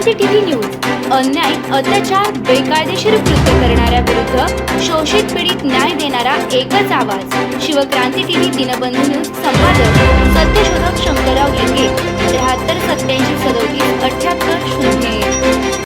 Shivkranti TV news अन्याय, अत्याचार, बेकायदेशीर कृत्य करणाऱ्या विरुद्ध शोषित पीडित न्याय देणारा एकच आवाज. Shivkranti TV Dinbandhu news. संपादक सत्यशोधक शंकरराव लिंगे. 73 87 37 78 01.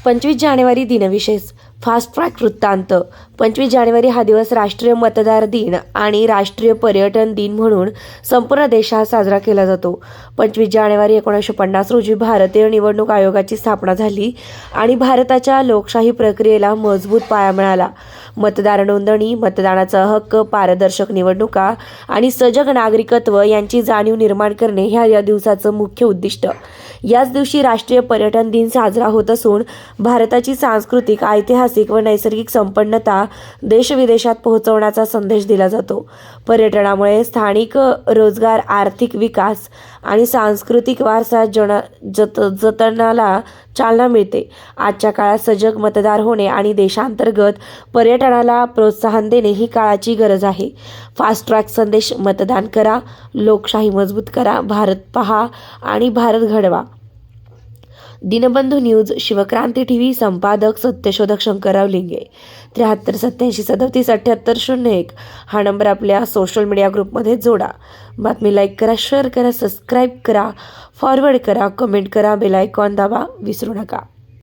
25 जानेवारी दिनविशेष. फास्ट ट्रॅक वृत्तांत. 25 जानेवारी हा दिवस राष्ट्रीय मतदार दिन आणि राष्ट्रीय पर्यटन दिन म्हणून संपूर्ण देशात साजरा केला जातो. 25 जानेवारी 1950 रोजी भारतीय निवडणूक आयोगाची स्थापना झाली आणि भारताच्या लोकशाही प्रक्रियेला मजबूत पाया मिळाला. मतदार नोंदणी, मतदानाचा हक्क, पारदर्शक निवडणुका आणि सजग नागरिकत्व यांची जाणीव निर्माण करणे हे या दिवसाचं मुख्य उद्दिष्ट. याच दिवशी राष्ट्रीय पर्यटन दिन साजरा होत असून भारताची सांस्कृतिक, ऐतिहासिक व नैसर्गिक संपन्नता देशविदेशात पोहोचवण्याचा संदेश दिला जातो. पर्यटनामुळे स्थानिक रोजगार, आर्थिक विकास आणि सांस्कृतिक वारसा जतनाला चालना मिळते. आजच्या काळात सजग मतदार होणे आणि देशांतर्गत पर्यटनाला प्रोत्साहन देणे ही काळाची गरज आहे. फास्ट ट्रॅक संदेश. मतदान करा, लोकशाही मजबूत करा, भारत पहा आणि भारत घडवा. Dinbandhu news, Shivkranti TV. संपादक सत्यशोधक शंकरराव लिंगे. 73 87 37 78 01 हा नंबर आपल्या सोशल मीडिया ग्रुपमध्ये जोडा. बातमी लाईक करा, शेअर करा, सबस्क्राईब करा, फॉरवर्ड करा, कमेंट करा, बेल आयकॉन दाबा विसरू नका.